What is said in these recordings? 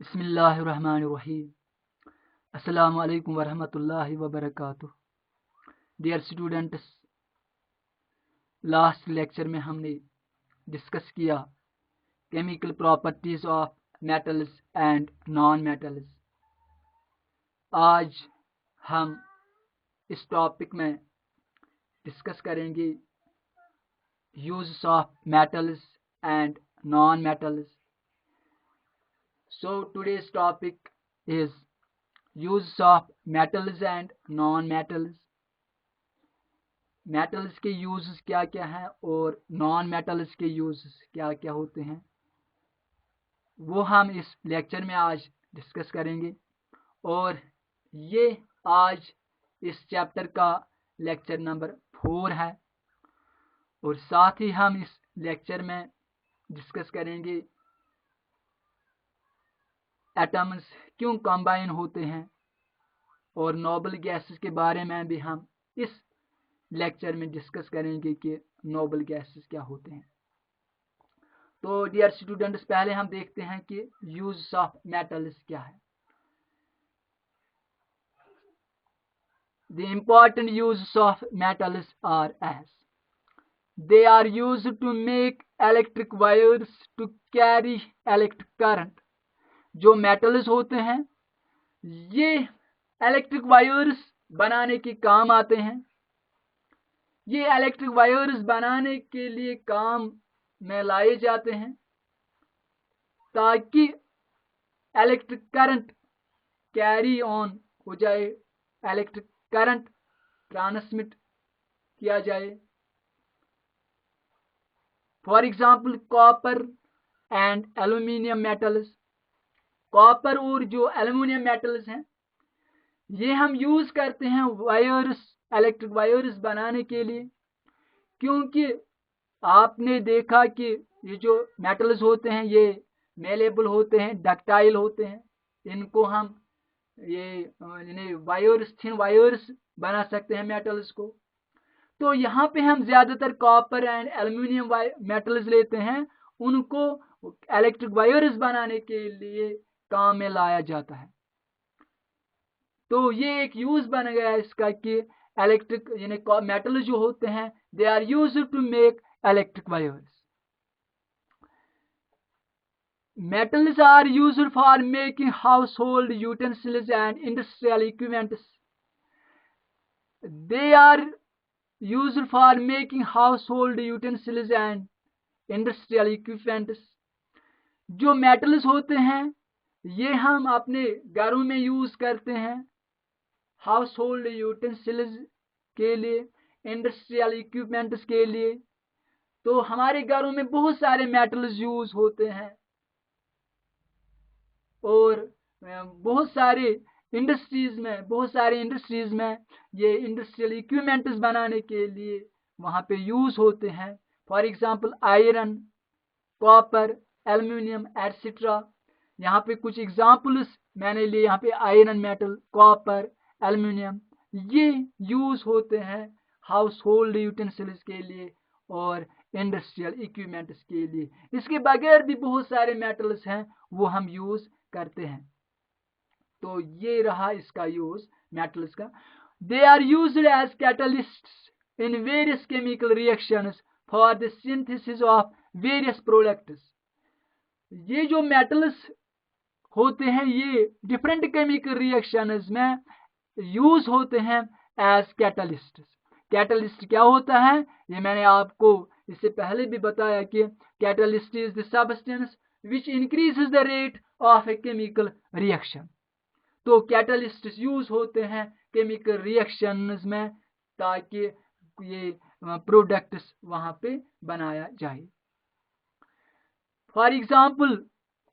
बिस्मिल्लाहिर्रहमानिर्रहीम। अस्सलामु अलैकुम वरहमतुल्लाहि वबरकातुह। डियर स्टूडेंट्स, लास्ट लेक्चर में हमने डिस्कस किया chemical properties of metals and non metals. आज हम इस टॉपिक में डिस्कस करेंगे use of metals and non metals. So today's topic is use of metals and non-metals। Metals के यूजेस क्या क्या हैं और नॉन मेटल्स के यूजेस क्या क्या होते हैं, वो हम इस लेक्चर में आज डिस्कस करेंगे। और ये आज इस चैप्टर का लेक्चर नंबर 4 है। और साथ ही हम इस लेक्चर में डिस्कस करेंगे एटम्स क्यों कंबाइन होते हैं और नोबल गैसेस के बारे में भी हम इस लेक्चर में डिस्कस करेंगे कि नोबल गैसेस क्या होते हैं। तो डियर स्टूडेंट्स, पहले हम देखते हैं कि यूज ऑफ मेटल्स क्या है। The important use of metals are as they are used to make electric wires to carry electric current. जो मेटल्स होते हैं ये इलेक्ट्रिक वायर्स बनाने के काम आते हैं। ये इलेक्ट्रिक वायर्स बनाने के लिए काम में लाए जाते हैं ताकि इलेक्ट्रिक करंट कैरी ऑन हो जाए, इलेक्ट्रिक करंट ट्रांसमिट किया जाए। For example copper and aluminium metals. Copper और जो एल्यूमिनियम मेटल्स हैं ये हम यूज करते हैं वायर्स, इलेक्ट्रिक वायर्स बनाने के लिए, क्योंकि आपने देखा कि ये जो मेटल्स होते हैं ये मेलेबल होते हैं, डक्टाइल होते हैं। इनको हम ये वायर्स, थिन वायर्स बना सकते हैं मेटल्स को। तो यहाँ पे हम ज्यादातर कॉपर एंड एल्यूमिनियम मेटल्स लेते हैं, उनको इलेक्ट्रिक वायर्स बनाने के लिए काम में लाया जाता है। तो ये एक यूज बन गया है इसका कि इलेक्ट्रिक यानी मेटल जो होते हैं they are used to make electric wires. Metals are used for making household utensils and industrial equipments. They are used for making household utensils and industrial equipments. जो मेटल्स होते हैं ये हम अपने घरों में यूज करते हैं, हाउस होल्ड यूटेंसिल्स के लिए, इंडस्ट्रियल इक्विपमेंट्स के लिए। तो हमारे घरों में बहुत सारे मेटल्स यूज होते हैं और बहुत सारे इंडस्ट्रीज में ये इंडस्ट्रियल इक्विपमेंट्स बनाने के लिए वहाँ पे यूज होते हैं। For example iron, copper, aluminium etcetera. यहाँ पे कुछ एग्जांपल्स मैंने लिए। यहाँ पे आयरन मेटल, कॉपर, एल्यूमिनियम ये यूज होते हैं हाउस होल्ड यूटेंसिल्स के लिए और इंडस्ट्रियल इक्विपमेंट्स के लिए। इसके बगैर भी बहुत सारे मेटल्स हैं वो हम यूज करते हैं। तो ये रहा इसका यूज मेटल्स का। They are used as catalysts in various chemical reactions for the synthesis of various products. ये जो मेटल्स होते हैं ये डिफरेंट केमिकल रिएक्शंस में यूज होते हैं एज कैटलिस्ट। कैटलिस्ट क्या होता है ये मैंने आपको इससे पहले भी बताया कि catalyst is the substance which increases the rate of a chemical reaction। तो कैटलिस्ट यूज होते हैं केमिकल रिएक्शंस में ताकि ये प्रोडक्ट्स वहां पे बनाया जाए। फॉर एग्जाम्पल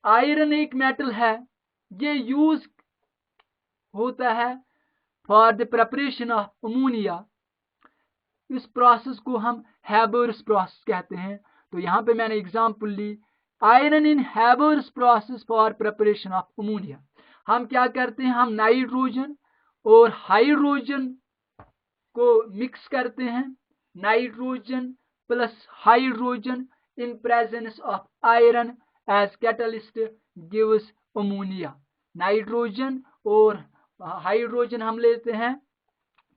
आयरन एक मेटल है, ये यूज होता है for the preparation of ammonia. इस प्रोसेस को हम हैबर्स प्रोसेस कहते हैं। तो यहाँ पे मैंने एग्जाम्पल ली, iron in Haber's process for preparation of ammonia. हम क्या करते हैं, हम नाइट्रोजन और हाइड्रोजन को मिक्स करते हैं। Nitrogen plus hydrogen in presence of iron as catalyst gives ammonia. Nitrogen और हाइड्रोजन हम लेते हैं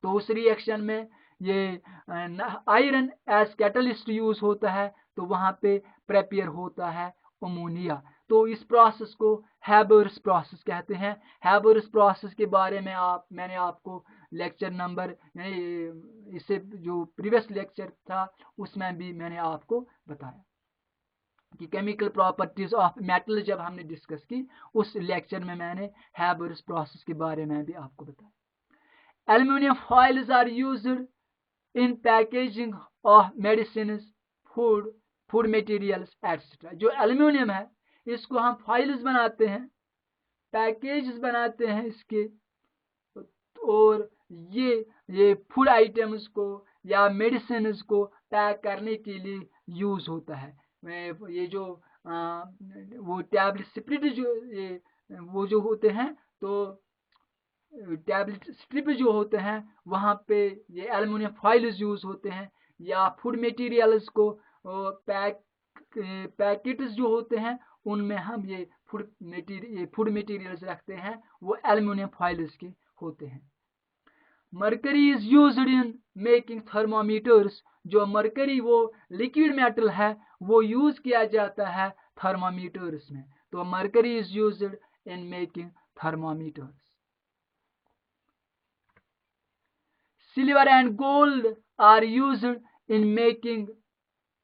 तो उस रिएक्शन में ये आयरन एज कैटलिस्ट यूज होता है, तो वहां पे प्रेपेयर होता है अमोनिया। तो इस प्रोसेस को हैबर्स प्रोसेस कहते हैं। हैबर्स प्रोसेस के बारे में मैंने आपको लेक्चर नंबर इससे जो प्रीवियस लेक्चर था उसमें भी मैंने आपको बताया कि केमिकल प्रॉपर्टीज ऑफ मेटल जब हमने डिस्कस की उस लेक्चर में मैंने हैबर्स प्रोसेस के बारे में भी आपको बताया। Aluminium foils are used in packaging of medicine, food materials etcetera. जो एल्यूमिनियम है इसको हम फॉइल्स बनाते हैं, पैकेज बनाते हैं इसके, और ये फूड आइटम्स को या मेडिसिन को पैक करने के लिए यूज होता है। ये जो वो टैबलेट स्प्रिट जो ये वो जो होते हैं, तो टैबलेट स्ट्रिप जो होते हैं वहाँ पे ये एल्युमिनियम फॉइल्स यूज होते हैं, या फूड मटेरियल्स को पैकेट्स जो होते हैं उनमें हम ये फूड मटेरियल्स रखते हैं, वो एल्युमिनियम फॉइल्स के होते हैं। Mercury is used in making thermometers. जो मरकरी वो लिक्विड मेटल है वो यूज किया जाता है थर्मामीटर्स में, तो mercury is used in making thermometers. Silver and gold are used in making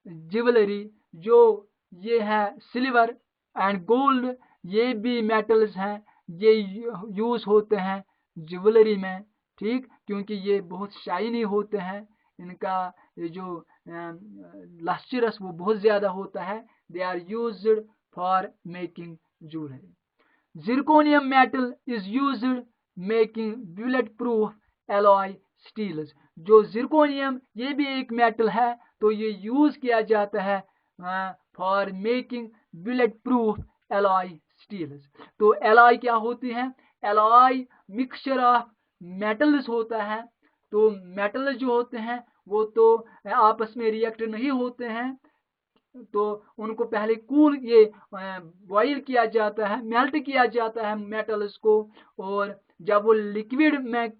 jewellery. जो ये है सिल्वर एंड गोल्ड, ये भी मेटल्स हैं, ये यूज होते हैं ज्वेलरी में, ठीक, क्योंकि ये बहुत शाइनी होते हैं, इनका ये जो लस्चरस वो बहुत ज्यादा होता है। They are used for making jewellery. Zirconium metal is used making bullet proof alloy steels. जो जिरकोनियम ये भी एक मेटल है, तो ये यूज किया जाता है for making bullet proof alloy steels. तो एलॉय क्या होती है? एलॉय मिक्सचर ऑफ मेटल्स होता है। तो मेटल जो होते हैं वो तो आपस में रिएक्ट नहीं होते हैं, तो उनको पहले कूल ये बॉयल किया जाता है, मेल्ट किया जाता है मेटल्स को, और जब वो लिक्विड में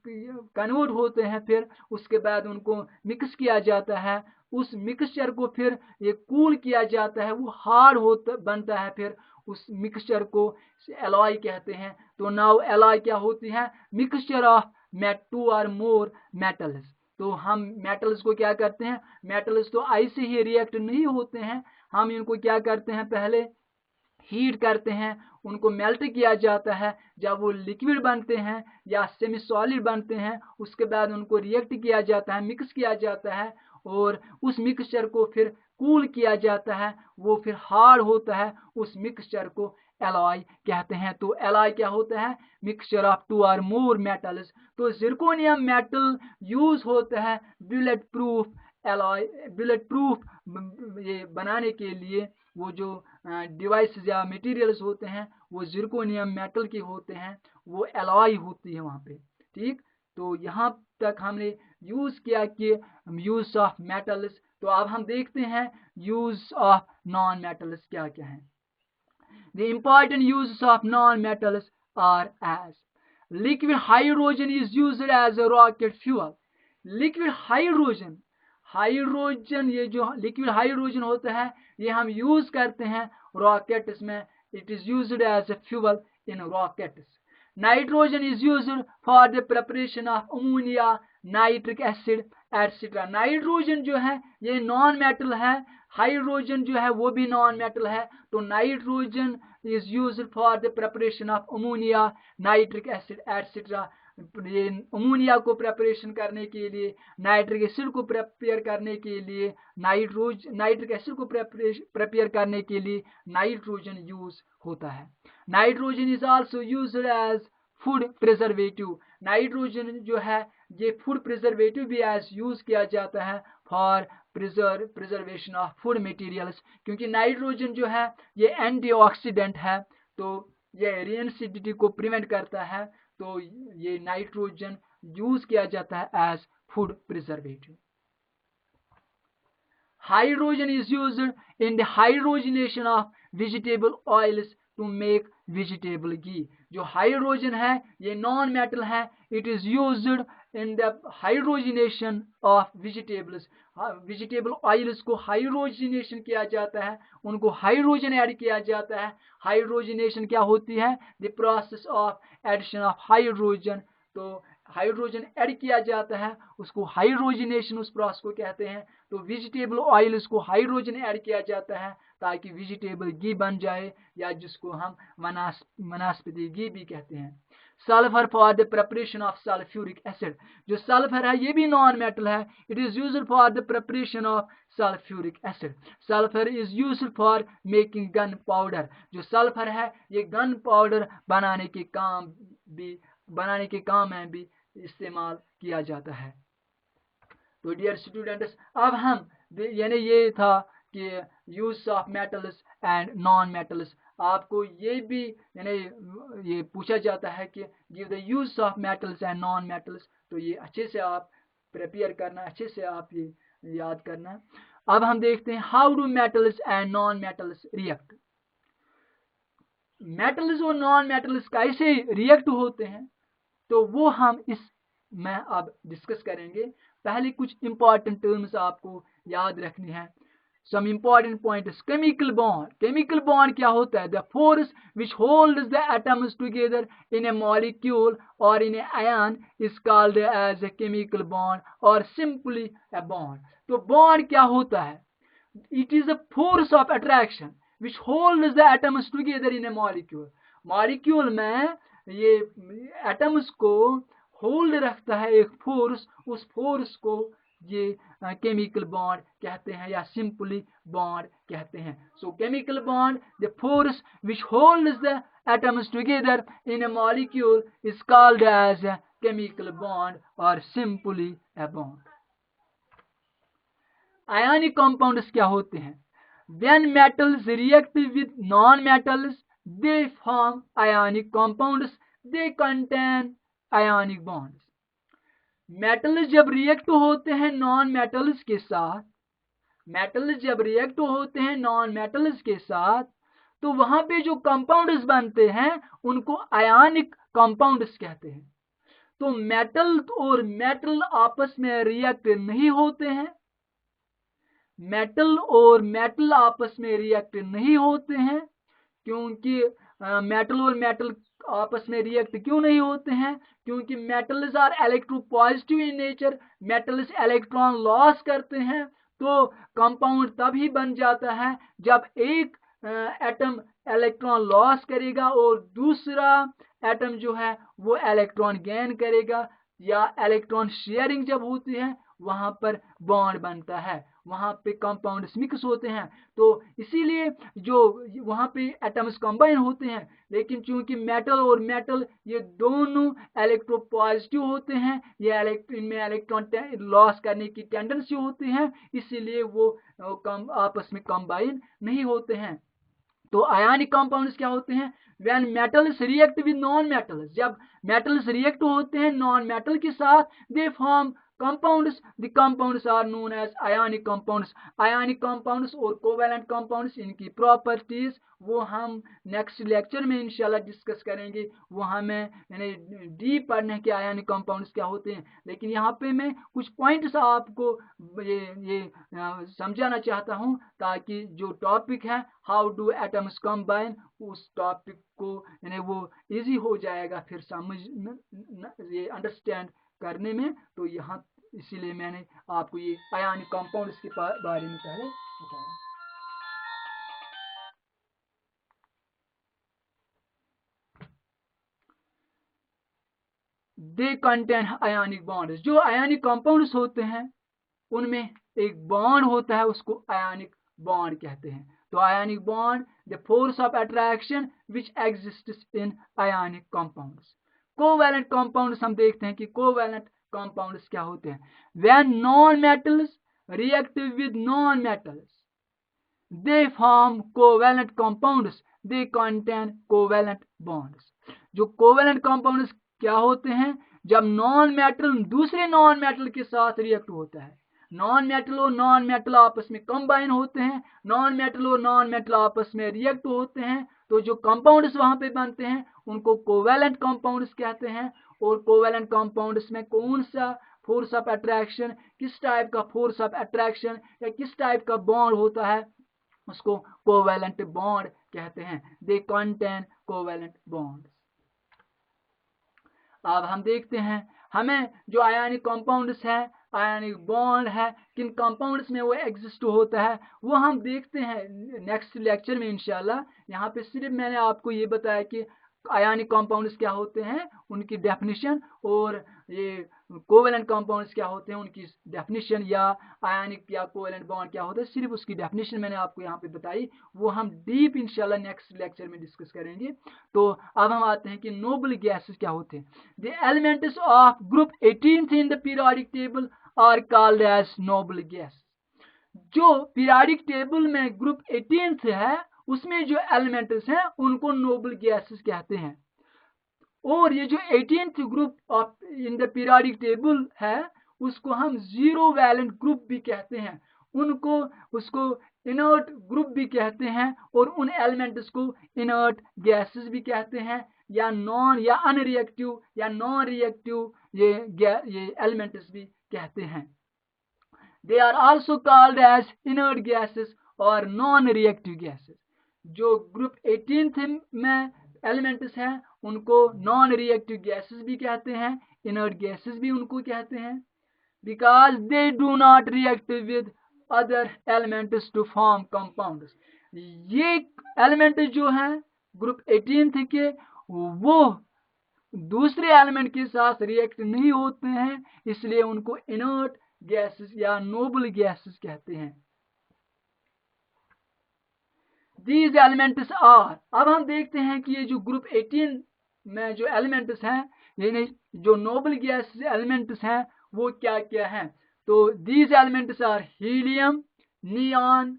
कन्वर्ट होते हैं फिर उसके बाद उनको मिक्स किया जाता है। उस मिक्सचर को फिर ये कूल किया जाता है, वो हार्ड होता बनता है, फिर उस मिक्सचर को एलॉय कहते हैं। तो नाउ एलॉय क्या होती है? मिक्सचर ऑफ टू और मोर मेटल्स। तो हम मेटल्स को क्या करते हैं? मेटल्स तो ऐसे ही रिएक्ट नहीं होते हैं, हम इनको क्या करते हैं? पहले हीट करते हैं, उनको मेल्ट किया जाता है, जब वो लिक्विड बनते हैं या सेमी सॉलिड बनते हैं उसके बाद उनको रिएक्ट किया जाता है, मिक्स किया जाता है, और उस मिक्सचर को फिर कूल किया जाता है, वो फिर हार्ड होता है, उस मिक्सचर को एलॉय कहते हैं। तो एलॉय क्या होता है? मिक्सचर ऑफ टू और मोर मेटल्स। तो जिरकोनियम मेटल यूज होता है bullet proof alloy, bullet proof ये बनाने के लिए। वो जो डिवाइस या मटेरियल्स होते हैं वो जिरकोनियम मेटल के होते हैं, वो एलॉय होती है वहाँ पे, ठीक। तो यहाँ तक हमने यूज किया कि यूज ऑफ मेटल्स। तो अब हम देखते हैं यूज ऑफ नॉन मेटल्स क्या क्या है। The important uses of non-metals are as liquid hydrogen is used as a rocket fuel. Liquid hydrogen, hydrogen, ये जो लिक्विड हाइड्रोजन होता है ये हम यूज करते हैं रॉकेट्स में। It is used as a fuel in rockets. Nitrogen is used for the preparation of ammonia, nitric acid etcetera. Nitrogen जो है ये नॉन मेटल है, हाइड्रोजन जो है वो भी नॉन मेटल है। तो nitrogen is used for the preparation of ammonia, nitric acid etcetera. ये अमोनिया को प्रिपरेशन करने के लिए, नाइट्रिक एसिड को प्रिपेयर करने के लिए, नाइट्रिक एसिड को प्रिपेयर करने के लिए नाइट्रोजन यूज होता है। Nitrogen is also used as food preservative. Nitrogen जो है ये फूड प्रिजर्वेटिव भी एज यूज किया जाता है for preservation of food materials, क्योंकि नाइट्रोजन जो है ये एंटीऑक्सीडेंट है, तो ये रेसिडिटी को प्रिवेंट करता है। तो ये नाइट्रोजन यूज किया जाता है as food preservative. Hydrogen is used in the hydrogenation of vegetable oils to make vegetable ghee. जो हाइड्रोजन है ये नॉन मेटल है, it is used in the hydrogenation of vegetables. Vegetable oils को हाइड्रोजनेशन किया जाता है, उनको हाइड्रोजन ऐड किया जाता है। हाइड्रोजनेशन क्या होती है? The process of addition of hydrogen. तो हाइड्रोजन ऐड किया जाता है, उसको हाइड्रोजनेशन उस प्रोसेस को कहते हैं। तो वेजिटेबल ऑयल इसको हाइड्रोजन ऐड किया जाता है ताकि वेजिटेबल घी बन जाए, या जिसको हम वनस्पति घी भी कहते हैं। Sulphur for the preparation of sulphuric acid. जो सल्फर है ये भी नॉन मेटल है, it is used for the preparation of sulphuric acid. Sulphur is used for making gun powder. जो सल्फर है ये गन पाउडर बनाने के काम में भी इस्तेमाल किया जाता है। तो डियर स्टूडेंट्स, अब हम यानी ये था कि use of metals and non metals. आपको ये भी यानी ये पूछा जाता है कि give the use of metals and non metals. तो ये अच्छे से आप प्रिपेयर करना, अच्छे से आप ये याद करना। अब हम देखते हैं how do metals and non metals react. Metals और नॉन मेटल्स कैसे रिएक्ट होते हैं तो वो हम इस में अब डिस्कस करेंगे। पहले कुछ इंपॉर्टेंट टर्म्स आपको याद रखनी है। Some important points. Chemical bond. Chemical bond क्या होता है? The force which holds the atoms together in a molecule or in a ion is called as a chemical bond or simply a bond. तो bond क्या होता है? It is a force of attraction which holds the atoms together in a molecule. Molecule में ये atoms को hold रखता है एक फोर्स, उस फोर्स को ये केमिकल बॉन्ड कहते हैं या सिंपली बॉन्ड कहते हैं। So chemical bond, the force which holds the atoms together in a molecule is called as a chemical bond और simply a bond. Ionic compounds क्या होते हैं? When metals react with non metals they form ionic compounds, they contain ionic bonds. Metals जब react होते हैं non metals के साथ, metals जब रिएक्ट होते हैं नॉन मेटल्स के साथ, तो वहां पे जो कंपाउंड्स बनते हैं उनको आयनिक कंपाउंड्स कहते हैं। तो मेटल और मेटल आपस में रिएक्ट नहीं होते हैं, मेटल और मेटल आपस में रिएक्ट नहीं होते हैं। क्योंकि मेटल और मेटल आपस में रिएक्ट क्यों नहीं होते हैं? क्योंकि metals are electropositive in nature, metals electron loss करते हैं। तो कंपाउंड तभी बन जाता है जब एक एटम इलेक्ट्रॉन लॉस करेगा और दूसरा एटम जो है वो इलेक्ट्रॉन गेन करेगा, या इलेक्ट्रॉन शेयरिंग जब होती है वहां पर बॉन्ड बनता है, वहां पे कंपाउंड्स मिक्स होते हैं। तो इसीलिए जो वहां पे एटम्स कंबाइन होते हैं, लेकिन चूंकि मेटल और मेटल ये दोनों इलेक्ट्रोपॉजिटिव होते हैं, ये इनमें इलेक्ट्रॉन लॉस करने की टेंडेंसी होती है, इसीलिए वो आपस में कंबाइन नहीं होते हैं। तो आयनिक कंपाउंड्स क्या होते हैं? When metals react with non metals, जब मेटल्स रिएक्ट होते हैं नॉन मेटल के साथ, they form compounds. The compounds are known as ionic compounds. Ionic compounds और covalent compounds, इनकी properties वो हम नेक्स्ट लेक्चर में इंशाल्लाह डिस्कस करेंगे। वो हमें यानी डीप पढ़ने के आयनिक कंपाउंड्स क्या होते हैं। लेकिन यहाँ पे मैं कुछ पॉइंट्स आपको ये समझाना चाहता हूँ ताकि जो टॉपिक है हाउ डू एटम्स कंबाइन, उस टॉपिक को यानी वो इजी हो जाएगा फिर समझ ये अंडरस्टैंड करने में। तो यहाँ इसीलिए मैंने आपको ये आयनिक कंपाउंड्स के बारे में पहले बताया। दे कंटेन आयनिक बॉन्ड्स। जो आयनिक कंपाउंड्स होते हैं उनमें एक बॉन्ड होता है, उसको आयनिक बॉन्ड कहते हैं। तो ionic bond, the force of attraction which exists in ionic compounds. Covalent compounds हम देखते हैं कि कोवैलेंट कंपाउंड्स क्या होते हैं। When non metals react with non metals they form covalent compounds, they contain covalent bonds. जो कोवैलेंट कंपाउंड्स क्या होते हैं? जब नॉन मेटल दूसरे नॉन मेटल के साथ रिएक्ट होता है, नॉन मेटल और नॉन मेटल आपस में कंबाइन होते हैं, नॉन मेटल और नॉन मेटल आपस में रिएक्ट होते हैं, तो जो कंपाउंड्स वहां पे बनते हैं उनको कोवेलेंट कंपाउंड्स कहते हैं। और कोवेलेंट कंपाउंड्स में कौन सा फोर्स ऑफ अट्रैक्शन, किस टाइप का फोर्स ऑफ अट्रैक्शन या किस टाइप का बॉन्ड होता है, उसको कोवेलेंट बॉन्ड कहते हैं। They contain covalent bond. अब हम देखते हैं हमें जो आयनिक कंपाउंड्स है, आयनिक बॉन्ड है, किन कंपाउंड्स में वो एग्जिस्ट होता है, वो हम देखते हैं नेक्स्ट लेक्चर में इंशाल्लाह। यहाँ पे सिर्फ मैंने आपको ये बताया कि आयनिक कंपाउंड्स क्या होते हैं, उनकी डेफिनेशन, और ये कोवेलेंट कंपाउंड्स क्या होते हैं, उनकी डेफिनेशन, या आयनिक या कोवेलेंट बॉन्ड क्या होता है, सिर्फ उसकी डेफिनेशन मैंने आपको यहाँ पे बताई। वो हम डीप इंशाल्लाह नेक्स्ट लेक्चर में डिस्कस करेंगे। तो अब हम आते हैं कि नोबल गैसेस क्या होते हैं। The elements of group 18 in the periodic table are called as noble gas. जो पीरियोडिक टेबल में ग्रुप 18 है उसमें जो एलिमेंट्स हैं उनको नोबल गैसेस कहते हैं। और ये जो 18th group of in the periodic table है उसको हम जीरो वैलेंट ग्रुप भी कहते हैं, उसको इनर्ट ग्रुप भी कहते हैं, और उन एलिमेंट्स को इनर्ट गैसेस भी कहते हैं, या नॉन या अनरिएक्टिव या नॉन रिएक्टिव ये एलिमेंट्स भी कहते हैं। They are also called as inert gases और नॉन रिएक्टिव गैसेस। जो ग्रुप 18 में एलिमेंट्स हैं उनको नॉन रिएक्टिव गैसेस भी कहते हैं, इनर्ट गैसेस भी उनको कहते हैं, because they do not react with other elements to form compounds. ये एलिमेंट जो हैं ग्रुप 18 के, वो दूसरे एलिमेंट के साथ रिएक्ट नहीं होते हैं, इसलिए उनको इनर्ट गैसेस या नोबल गैसेस कहते हैं। These elements are, अब हम देखते हैं कि ये जो ग्रुप 18 में जो एलिमेंट्स हैं, यानी जो नोबल गैस एलिमेंट्स हैं वो क्या क्या हैं। तो these elements are helium, neon,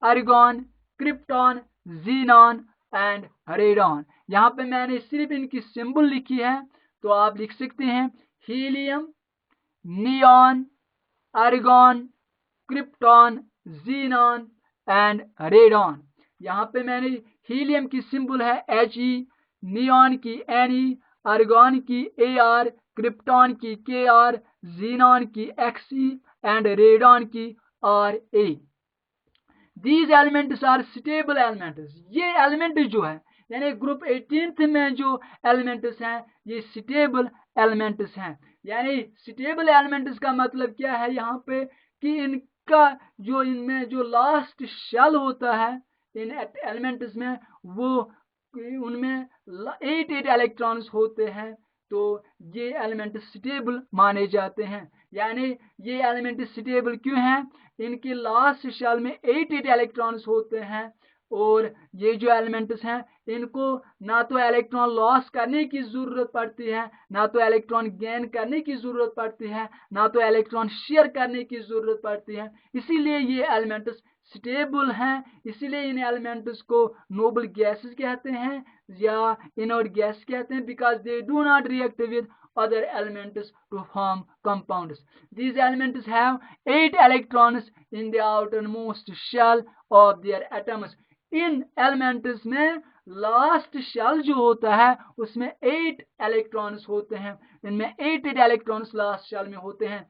argon, krypton, xenon and radon। यहाँ पे मैंने सिर्फ इनकी सिंबल लिखी है, तो आप लिख सकते हैं helium, neon, argon, krypton, xenon and radon. यहाँ पे मैंने हीलियम की सिंबल है He, नियॉन की Ne, आर्गॉन की Ar, क्रिप्टॉन की Kr, जीनॉन की Xe एंड रेडॉन की Ra। These elements are stable elements। ये एलिमेंट जो है यानी ग्रुप 18 में जो एलिमेंट्स हैं ये स्टेबल एलिमेंट्स हैं। यानी स्टेबल एलिमेंट्स का मतलब क्या है यहाँ पे कि इनका जो इनमें जो लास्ट शेल होता है इन एलिमेंट्स में, वो उनमें 8 इलेक्ट्रॉन्स होते हैं, तो ये एलिमेंट स्टेबल माने जाते हैं। यानी ये एलिमेंट स्टेबल क्यों हैं, इनके लास्ट शेल में 8 इलेक्ट्रॉन्स होते हैं, और ये जो एलिमेंट्स हैं इनको ना तो इलेक्ट्रॉन लॉस करने की जरूरत पड़ती है, ना तो इलेक्ट्रॉन गेन करने की जरूरत पड़ती है, ना तो इलेक्ट्रॉन शेयर करने की जरूरत पड़ती है, इसीलिए ये एलिमेंट्स स्टेबल हैं। इसीलिए इन एलिमेंट्स को नोबल गैसेस कहते हैं या इनर्ट गैस कहते हैं, because they do not react with other elements to form compounds. These elements have 8 electrons in the outermost shell of their atoms. In elements में last shell जो होता है उसमें 8 इलेक्ट्रॉन्स होते हैं, इनमें 8 इलेक्ट्रॉन्स लास्ट शेल में होते हैं।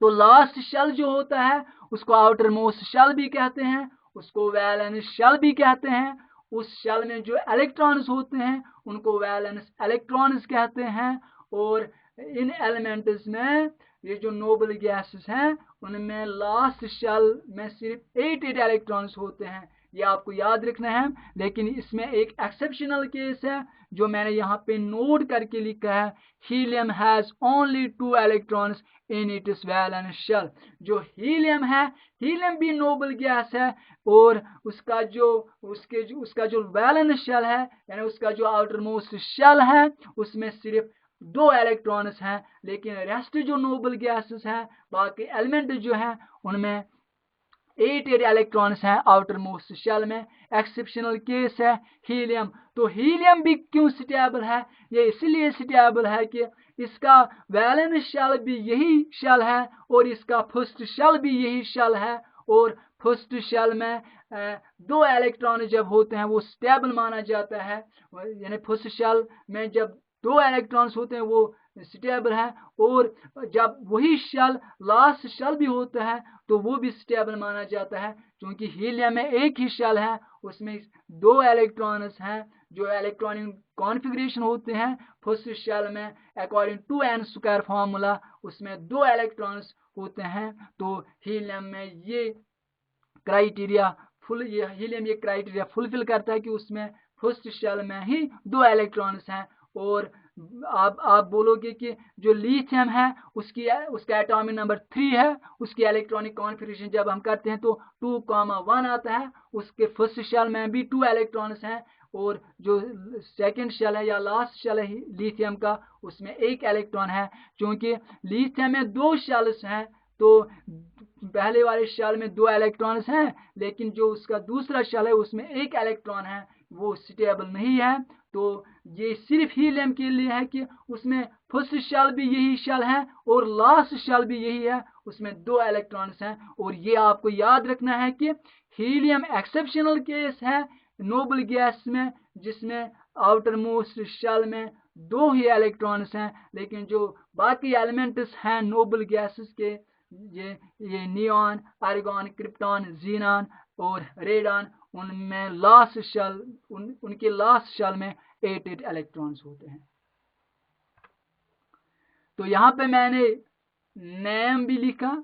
तो लास्ट शेल जो होता है उसको आउटर मोस्ट शेल भी कहते हैं, उसको वैलेंस शेल भी कहते हैं। उस शेल में जो इलेक्ट्रॉन्स होते हैं उनको वैलेंस इलेक्ट्रॉन्स कहते हैं। और इन एलिमेंट्स में ये जो नोबल गैसेस हैं उनमें लास्ट शेल में सिर्फ 8 इलेक्ट्रॉन्स होते हैं, ये आपको याद रखना है। लेकिन इसमें एक एक्सेप्शनल केस है जो मैंने यहाँ पे नोट करके लिखा है, helium has only 2 electrons in its valence shell. जो हीलियम है, हीलियम भी नोबल गैस है, और उसका जो वैलेंस शेल है यानी उसका जो आउटर मोस्ट शेल है उसमें सिर्फ 2 इलेक्ट्रॉन्स हैं। लेकिन रेस्ट जो नोबल गैसेस हैं, बाकी एलिमेंट जो हैं उनमें 8 इलेक्ट्रॉन्स हैं आउटर मोस्ट शेल में। एक्सेप्शनल केस है हीलियम। तो हीलियम भी क्यों स्टेबल है? ये इसलिए स्टेबल है कि इसका वैलेंस शेल भी यही शेल है और इसका फर्स्ट शेल भी यही शेल है, और फर्स्ट शेल में 2 इलेक्ट्रॉन जब होते हैं वो स्टेबल माना जाता है। यानी फर्स्ट शेल में जब 2 इलेक्ट्रॉन्स होते हैं वो स्टेबल है, और जब वही शेल लास्ट शेल भी होता है तो वो भी स्टेबल माना जाता है, क्योंकि हीलियम में एक ही शेल है, उसमें 2 इलेक्ट्रॉन्स हैं। जो इलेक्ट्रॉनिक कॉन्फ़िगरेशन होते हैं फर्स्ट शेल में according to n square formula, उसमें 2 इलेक्ट्रॉन्स होते हैं। तो हीलियम में ये क्राइटेरिया ये हीलियम ये क्राइटेरिया फुलफिल करता है कि उसमें फर्स्ट शेल में ही 2 इलेक्ट्रॉन्स हैं। और आप बोलोगे कि जो लिथियम है उसका एटॉमिक नंबर 3 है, उसकी इलेक्ट्रॉनिक कॉन्फ़िगरेशन जब हम करते हैं तो 2,1 आता है, उसके फर्स्ट शेल में भी 2 इलेक्ट्रॉन्स हैं, और जो सेकंड शेल है या लास्ट शेल है लिथियम का उसमें 1 इलेक्ट्रॉन है। क्योंकि लिथियम में 2 शेल्स हैं, तो पहले वाले शेल में 2 इलेक्ट्रॉन्स हैं, लेकिन जो उसका दूसरा शेल है उसमें 1 इलेक्ट्रॉन है, वो स्टेबल नहीं है। तो ये सिर्फ हीलियम के लिए है कि उसमें फर्स्ट शेल भी यही शेल है और लास्ट शेल भी यही है, उसमें 2 इलेक्ट्रॉन्स हैं। और ये आपको याद रखना है कि हीलियम एक्सेप्शनल केस है नोबल गैस में, जिसमें आउटर मोस्ट शेल में 2 ही इलेक्ट्रॉन्स हैं, लेकिन जो बाकी एलिमेंट्स हैं नोबल गैसेस के, ये नियॉन, आर्गॉन, क्रिप्टॉन, जीनॉन और रेडॉन, उनमें लास्ट शेल उनके लास्ट शेल में 8 इलेक्ट्रॉन्स होते हैं। तो यहाँ पे मैंने नेम भी लिखा,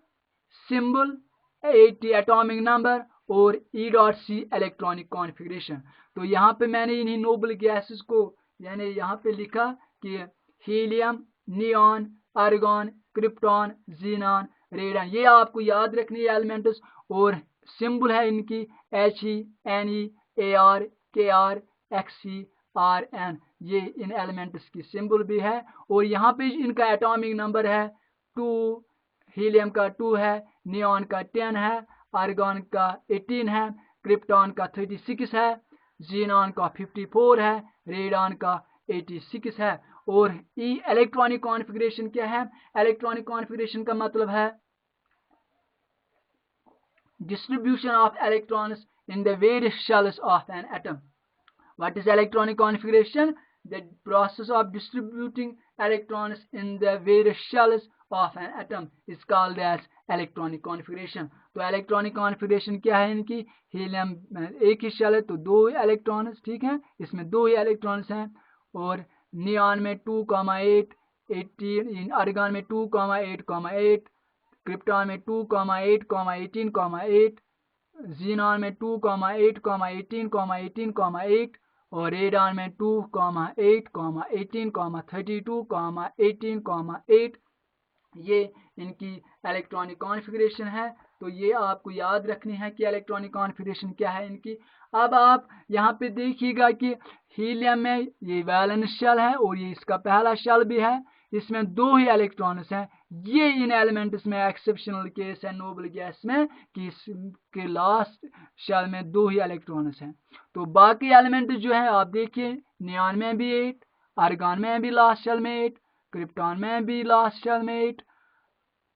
सिंबल, 80 एटॉमिक नंबर और E.C इलेक्ट्रॉनिक कॉन्फ़िगरेशन। तो यहाँ पे मैंने इन्हीं नोबल गैसेस को यानी यहाँ पे लिखा कि helium, neon, argon, krypton, xenon, radon, ये आपको याद रखनी है एलिमेंट्स। और सिंबल है इनकी He, Ne, Ar, Kr, Xc, Rn, ये इन एलिमेंट्स की सिंबल भी है। और यहाँ पे इनका एटॉमिक नंबर है 2, हीलियम का 2 है, नियॉन का 10 है, आर्गॉन का 18 है, क्रिप्टॉन का 36 है, जीनॉन का 54 है, रेडॉन का 86 है। और इलेक्ट्रॉनिक कॉन्फ़िगरेशन क्या है? इलेक्ट्रॉनिक कॉन्फ़िगरेशन का मतलब है distribution of electrons in the various shells of an atom. What is electronic configuration? The process of distributing electrons in the various shells of an atom is called as electronic configuration. तो electronic configuration क्या है इनकी? Helium एक ही shell है तो 2 electrons, ठीक है, इसमें 2 ही इलेक्ट्रॉन्स हैं। और नियॉन में 2,8, 18, आर्गॉन में 2,8,8, क्रिप्टॉन में 2,8,18,8, जीनॉन में 2,8,18,18,8 और रेडॉन में 2,8,18,32,18,8 ये इनकी इलेक्ट्रॉनिक कॉन्फ़िगरेशन है। तो ये आपको याद रखनी है कि इलेक्ट्रॉनिक कॉन्फ़िगरेशन क्या है इनकी। अब आप यहाँ पे देखिएगा कि हीलियम में ये वैलेंस शेल है और ये इसका पहला शेल भी है, इसमें 2 ही इलेक्ट्रॉन्स हैं। ये इन एलिमेंट्स में एक्सेप्शनल केस है नोबल गैस में कि इसके लास्ट शेल में 2 ही इलेक्ट्रॉन्स हैं। तो बाकी एलिमेंट जो है आप देखिए, नियॉन में भी 8, आर्गॉन में भी लास्ट शेल में 8, क्रिप्टॉन में भी लास्ट शेल में 8,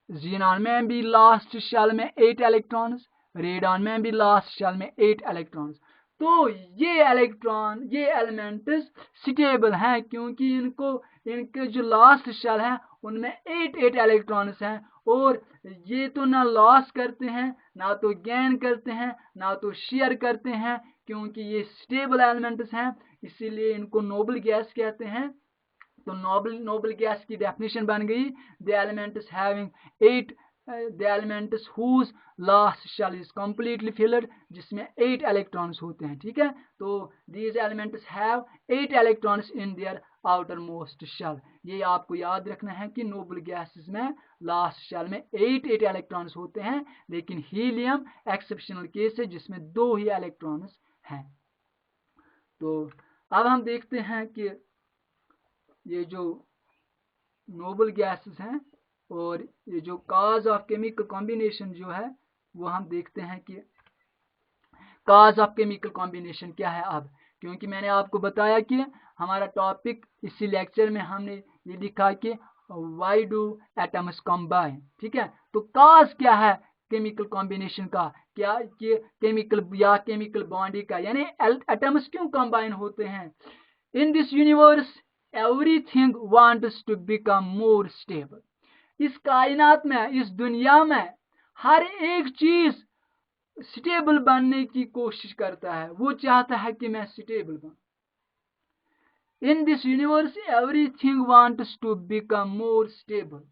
जीनॉन में भी लास्ट शेल में 8 इलेक्ट्रॉन्स, रेडॉन में भी लास्ट शेल में 8 इलेक्ट्रॉन्स। तो ये एलिमेंट्स स्टेबल हैं क्योंकि इनके जो लास्ट शेल है उनमें 8 इलेक्ट्रॉन्स हैं, और ये तो ना लॉस करते हैं, ना तो गेन करते हैं, ना तो शेयर करते हैं, क्योंकि ये स्टेबल एलिमेंट्स हैं, इसीलिए इनको नोबल गैस कहते हैं। तो नोबल गैस की डेफिनेशन बन गई, the elements having 8 the elements whose last shell is completely filled, जिसमें 8 इलेक्ट्रॉन्स होते हैं, ठीक है। तो these elements have 8 electrons in their outermost shell. ये आपको याद रखना है कि नोबल गैसेस में लास्ट शेल में 8 इलेक्ट्रॉन्स होते हैं, लेकिन हीलियम एक्सेप्शनल केस है जिसमें 2 ही इलेक्ट्रॉन्स हैं। तो अब हम देखते हैं कि ये जो नोबल गैसेस हैं और ये जो काज ऑफ केमिकल कॉम्बिनेशन जो है वो हम देखते हैं कि काज ऑफ केमिकल कॉम्बिनेशन क्या है। अब क्योंकि मैंने आपको बताया कि हमारा टॉपिक इसी लेक्चर में हमने ये लिखा कि वाई डू एटम्स कॉम्बाइन, ठीक है। तो काज क्या है केमिकल कॉम्बिनेशन का, क्या कि केमिकल या केमिकल बॉन्डी का, यानी एटम्स क्यों कॉम्बाइन होते हैं। In this universe everything wants to become more stable. इस कायनात में, इस दुनिया में हर एक चीज स्टेबल बनने की कोशिश करता है, वो चाहता है कि मैं स्टेबल बनूं। In this universe everything wants to become more stable.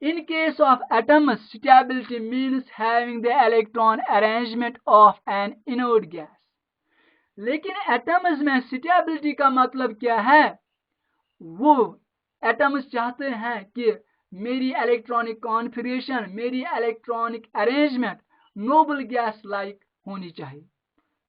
In case of atoms, stability means having the electron arrangement of an inert gas. लेकिन एटम्स में स्टेबिलिटी का मतलब क्या है, वो एटम्स चाहते हैं कि मेरी इलेक्ट्रॉनिक कॉन्फिगरेशन, मेरी electronic arrangement Nobel gas like होनी चाहिए।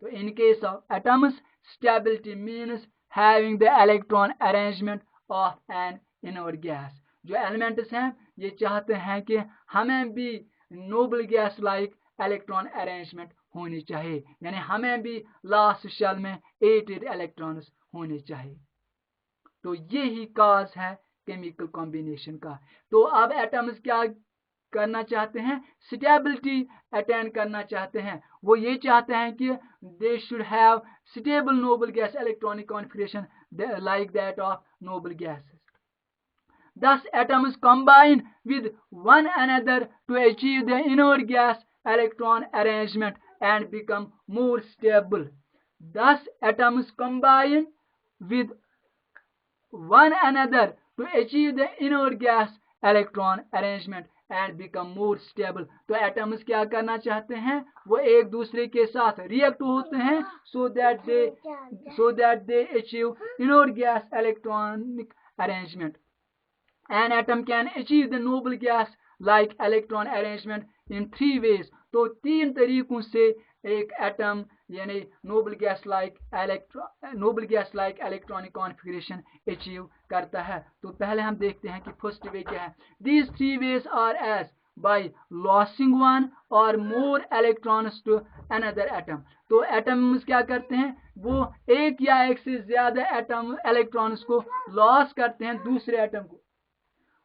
तो in case of atoms stability means having the electron arrangement of N inert gas. जो एलिमेंट्स हैं ये चाहते हैं कि हमें भी noble gas like electron arrangement होनी चाहिए, यानी हमें भी लास्ट शेल में 8 इलेक्ट्रॉन्स होने चाहिए। तो ये ही काज है केमिकल कॉम्बिनेशन का। तो अब एटम्स क्या करना चाहते हैं, स्टेबिलिटी अटेन करना चाहते हैं। वो ये चाहते हैं कि they should have stable noble gas electronic configuration like that of noble gases. Thus atoms combine with one another to achieve the inert gas electron arrangement and become more stable. Thus atoms combine with one another to achieve the inert gas electron arrangement and become more stable. तो atoms क्या करना चाहते हैं, वो एक दूसरे के साथ रिएक्ट होते हैं so that they achieve inert gas electronic arrangement. An atom can achieve the noble gas like electron arrangement in 3 ways. तो 3 तरीकों से एक एटम यानी Nobel gas like electronic configuration achieve करता है। तो पहले हम देखते हैं कि फर्स्ट वे क्या है। These 3 ways are as by losing one or more electrons to another atom. तो एटम्स क्या करते हैं, वो एक या एक से ज्यादा एटम इलेक्ट्रॉन्स को लॉस करते हैं दूसरे एटम को।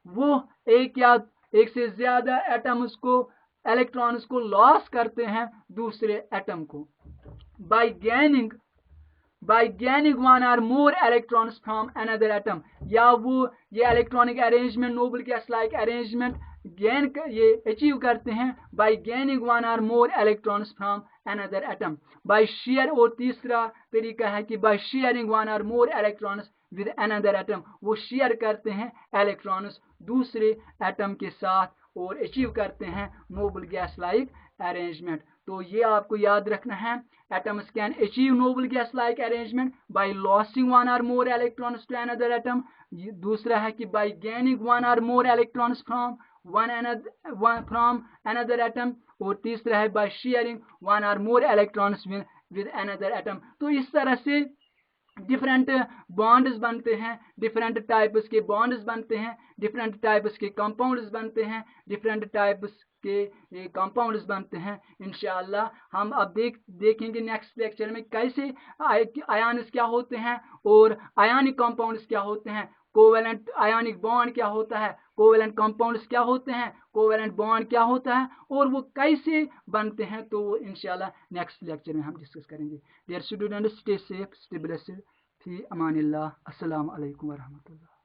वो एक या एक से ज्यादा एटम्स को इलेक्ट्रॉन्स को लॉस करते हैं दूसरे एटम को। Bye गैनिंग one or more electrons from another atom, या वो ये electronic arrangement Nobel gas like arrangement ये अचीव करते हैं bye गैनिंग one or more electrons from another atom by share. और तीसरा तरीका है कि bye sharing one or more electrons with another atom, वो शेयर करते हैं इलेक्ट्रॉन्स दूसरे एटम के साथ और अचीव करते हैं नोबल गैस लाइक अरेंजमेंट। तो ये आपको याद रखना है, atoms can achieve noble gas like arrangement by losing one or more electrons to another atom. दूसरा है कि by gaining one or more electrons from another atom. और तीसरा है by sharing one or more electrons with another atom. तो इस तरह से डिफरेंट बॉन्ड्स बनते हैं, डिफरेंट टाइप्स के बॉन्ड्स बनते हैं, डिफरेंट टाइप्स के कंपाउंड्स बनते हैं, डिफरेंट टाइप्स के कंपाउंड्स बनते हैं। इंशाअल्लाह हम अब देखेंगे नेक्स्ट लेक्चर में कैसे आयन्स क्या होते हैं और आयनिक कंपाउंड्स क्या होते हैं, कोवेलेंट आयनिक बॉन्ड क्या होता है, कोवेलेंट कंपाउंड्स क्या होते हैं, कोवेलेंट बॉन्ड क्या होता है और वो कैसे बनते हैं। तो वो इंशाल्लाह नेक्स्ट लेक्चर में हम डिस्कस करेंगे। Dear students, stay safe, stay blessed, फी अमानिल्लाह। अस्सलाम वालेकुम व रहमतुल्लाह।